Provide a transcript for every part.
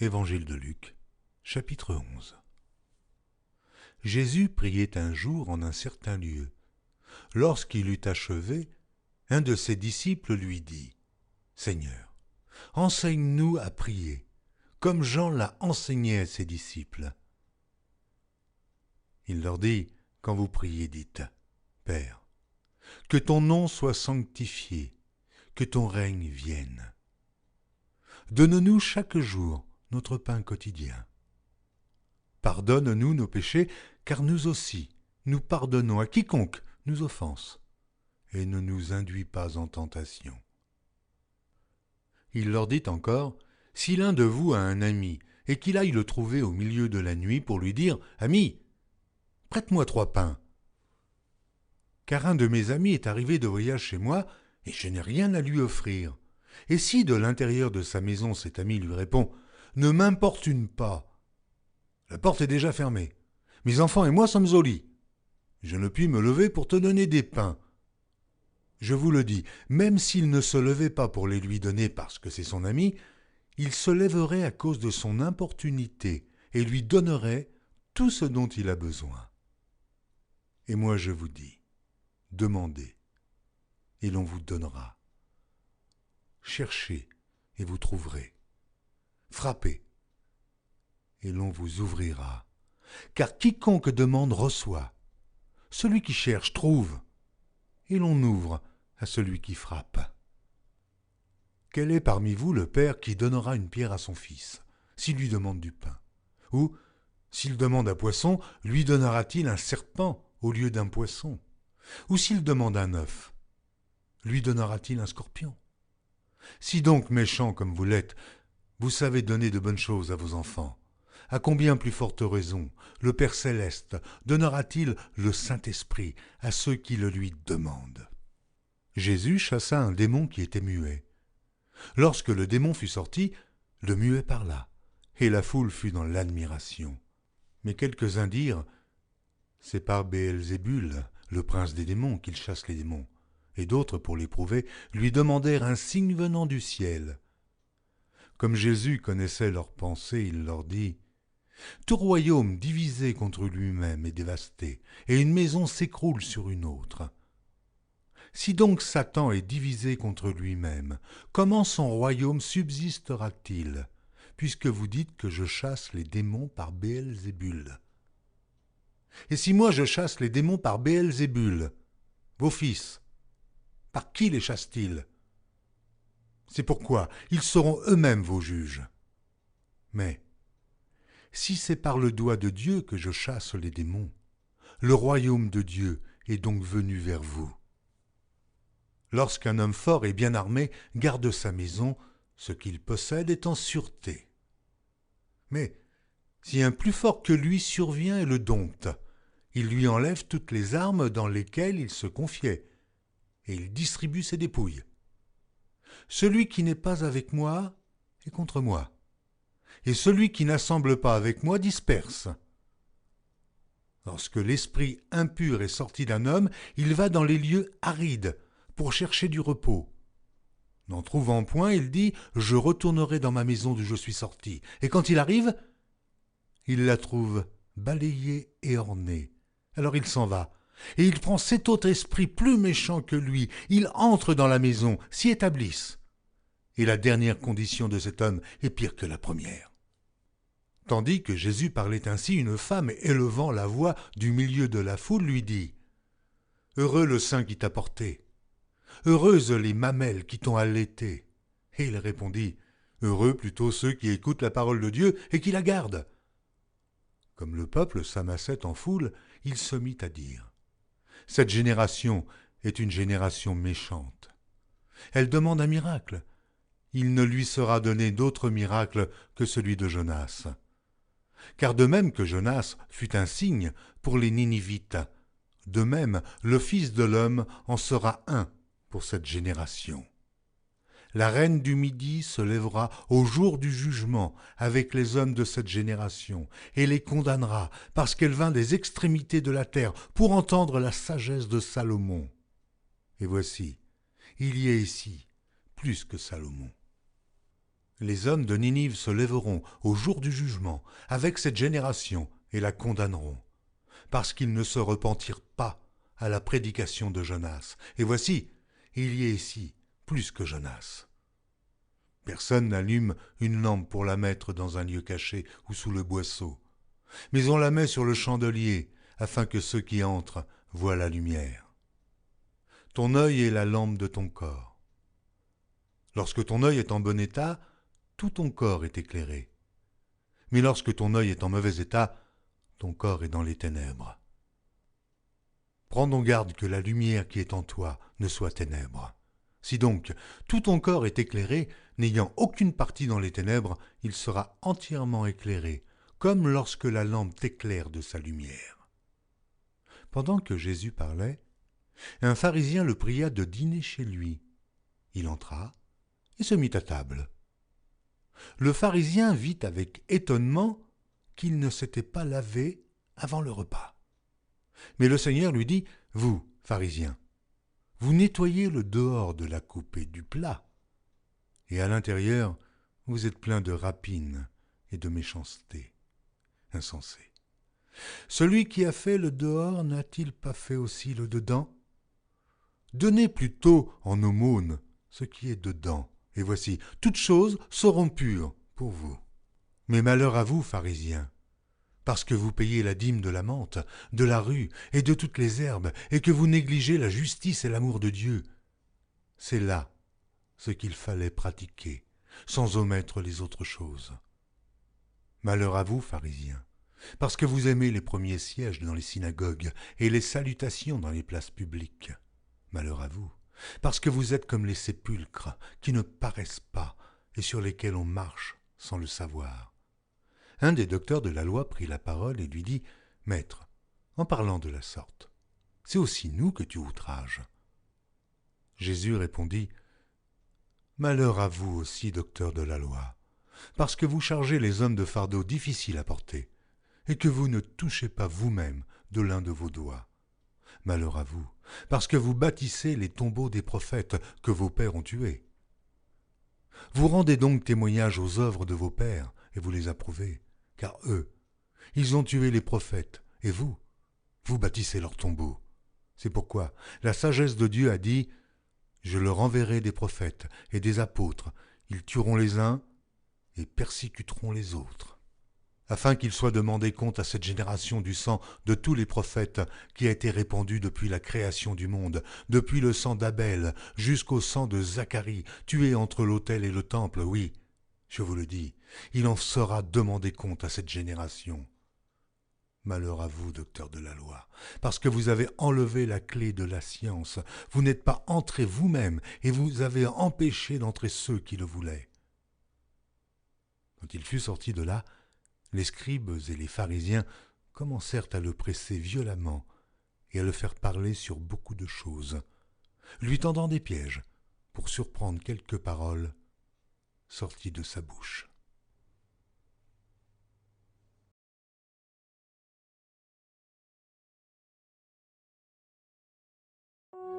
Évangile de Luc, chapitre 11. Jésus priait un jour en un certain lieu. Lorsqu'il eut achevé, un de ses disciples lui dit : « Seigneur, enseigne-nous à prier, comme Jean l'a enseigné à ses disciples. » Il leur dit : « Quand vous priez, dites : Père, que ton nom soit sanctifié, que ton règne vienne. Donne-nous chaque jour notre pain quotidien. Pardonne-nous nos péchés, car nous aussi, nous pardonnons à quiconque nous offense, et ne nous induis pas en tentation. » Il leur dit encore : « Si l'un de vous a un ami, et qu'il aille le trouver au milieu de la nuit pour lui dire : Ami, prête-moi 3 pains. Car un de mes amis est arrivé de voyage chez moi, et je n'ai rien à lui offrir. Et si de l'intérieur de sa maison cet ami lui répond : Ne m'importune pas, la porte est déjà fermée, mes enfants et moi sommes au lit, je ne puis me lever pour te donner des pains. Je vous le dis, même s'il ne se levait pas pour les lui donner parce que c'est son ami, il se lèverait à cause de son importunité et lui donnerait tout ce dont il a besoin. Et moi je vous dis, demandez, et l'on vous donnera. Cherchez, et vous trouverez. Frappez, et l'on vous ouvrira. Car quiconque demande reçoit. Celui qui cherche trouve, et l'on ouvre à celui qui frappe. Quel est parmi vous le père qui donnera une pierre à son fils, s'il lui demande du pain ? Ou, s'il demande un poisson, lui donnera-t-il un serpent au lieu d'un poisson ? Ou s'il demande un œuf, lui donnera-t-il un scorpion ? Si donc, méchants comme vous l'êtes, vous savez donner de bonnes choses à vos enfants, à combien plus forte raison le Père Céleste donnera-t-il le Saint-Esprit à ceux qui le lui demandent ? Jésus chassa un démon qui était muet. Lorsque le démon fut sorti, le muet parla, et la foule fut dans l'admiration. Mais quelques-uns dirent : C'est par Béelzébul, le prince des démons, qu'il chasse les démons. Et d'autres, pour l'éprouver, lui demandèrent un signe venant du ciel. Comme Jésus connaissait leurs pensées, il leur dit : « Tout royaume divisé contre lui-même est dévasté, et une maison s'écroule sur une autre. Si donc Satan est divisé contre lui-même, comment son royaume subsistera-t-il, puisque vous dites que je chasse les démons par Béelzébul ? Et si moi je chasse les démons par Béelzébul, vos fils, par qui les chassent-ils ? C'est pourquoi ils seront eux-mêmes vos juges. Mais si c'est par le doigt de Dieu que je chasse les démons, le royaume de Dieu est donc venu vers vous. Lorsqu'un homme fort et bien armé garde sa maison, ce qu'il possède est en sûreté. Mais si un plus fort que lui survient et le dompte, il lui enlève toutes les armes dans lesquelles il se confiait, et il distribue ses dépouilles. Celui qui n'est pas avec moi est contre moi, et celui qui n'assemble pas avec moi disperse. Lorsque l'esprit impur est sorti d'un homme, il va dans les lieux arides pour chercher du repos. N'en trouvant point, il dit : Je retournerai dans ma maison d'où je suis sorti. Et quand il arrive, il la trouve balayée et ornée. Alors il s'en va. Et il prend 7 autres esprits plus méchants que lui. Ils entrent dans la maison, s'y établissent. Et la dernière condition de cet homme est pire que la première. Tandis que Jésus parlait ainsi, une femme, élevant la voix du milieu de la foule, lui dit : Heureux le sein qui t'a porté, heureuses les mamelles qui t'ont allaité. Et il répondit : Heureux plutôt ceux qui écoutent la parole de Dieu et qui la gardent. Comme le peuple s'amassait en foule, il se mit à dire : Cette génération est une génération méchante. Elle demande un miracle. Il ne lui sera donné d'autre miracle que celui de Jonas. Car de même que Jonas fut un signe pour les Ninivites, de même le Fils de l'homme en sera un pour cette génération. La reine du Midi se lèvera au jour du jugement avec les hommes de cette génération et les condamnera parce qu'elle vint des extrémités de la terre pour entendre la sagesse de Salomon. Et voici, il y a ici plus que Salomon. Les hommes de Ninive se lèveront au jour du jugement avec cette génération et la condamneront, parce qu'ils ne se repentirent pas à la prédication de Jonas. Et voici, il y est ici plus que Jonas. Personne n'allume une lampe pour la mettre dans un lieu caché ou sous le boisseau, mais on la met sur le chandelier, afin que ceux qui entrent voient la lumière. Ton œil est la lampe de ton corps. Lorsque ton œil est en bon état, tout ton corps est éclairé. Mais lorsque ton œil est en mauvais état, ton corps est dans les ténèbres. Prends donc garde que la lumière qui est en toi ne soit ténèbres. Si donc tout ton corps est éclairé, n'ayant aucune partie dans les ténèbres, il sera entièrement éclairé, comme lorsque la lampe t'éclaire de sa lumière. Pendant que Jésus parlait, un pharisien le pria de dîner chez lui. Il entra et se mit à table. Le pharisien vit avec étonnement qu'il ne s'était pas lavé avant le repas. Mais le Seigneur lui dit, « Vous, pharisiens, vous nettoyez le dehors de la coupe et du plat, et à l'intérieur, vous êtes pleins de rapine et de méchanceté. Insensé. Celui qui a fait le dehors n'a-t-il pas fait aussi le dedans? Donnez plutôt en aumône ce qui est dedans, et voici, toutes choses seront pures pour vous. Mais malheur à vous, pharisiens, parce que vous payez la dîme de la menthe, de la rue et de toutes les herbes, et que vous négligez la justice et l'amour de Dieu. C'est là ce qu'il fallait pratiquer, sans omettre les autres choses. Malheur à vous, pharisiens, parce que vous aimez les premiers sièges dans les synagogues et les salutations dans les places publiques. Malheur à vous, parce que vous êtes comme les sépulcres qui ne paraissent pas et sur lesquels on marche sans le savoir. Un des docteurs de la loi prit la parole et lui dit, « Maître, en parlant de la sorte, c'est aussi nous que tu outrages. » Jésus répondit, « Malheur à vous aussi, docteurs de la loi, parce que vous chargez les hommes de fardeaux difficiles à porter, et que vous ne touchez pas vous-même de l'un de vos doigts. Malheur à vous, parce que vous bâtissez les tombeaux des prophètes que vos pères ont tués. Vous rendez donc témoignage aux œuvres de vos pères, et vous les approuvez, car eux, ils ont tué les prophètes, et vous bâtissez leurs tombeaux. C'est pourquoi la sagesse de Dieu a dit, « Je leur enverrai des prophètes et des apôtres, ils tueront les uns et persécuteront les autres. » Afin qu'il soit demandé compte à cette génération du sang de tous les prophètes qui a été répandu depuis la création du monde, depuis le sang d'Abel jusqu'au sang de Zacharie, tué entre l'autel et le temple, oui, je vous le dis, il en sera demandé compte à cette génération. Malheur à vous, docteurs de la loi, parce que vous avez enlevé la clé de la science, vous n'êtes pas entrés vous-même et vous avez empêché d'entrer ceux qui le voulaient. Quand il fut sorti de là, les scribes et les pharisiens commencèrent à le presser violemment et à le faire parler sur beaucoup de choses, lui tendant des pièges pour surprendre quelques paroles sorties de sa bouche.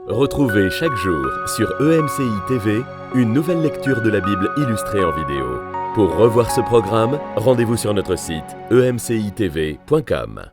Retrouvez chaque jour sur EMCI TV une nouvelle lecture de la Bible illustrée en vidéo. Pour revoir ce programme, rendez-vous sur notre site emcitv.com.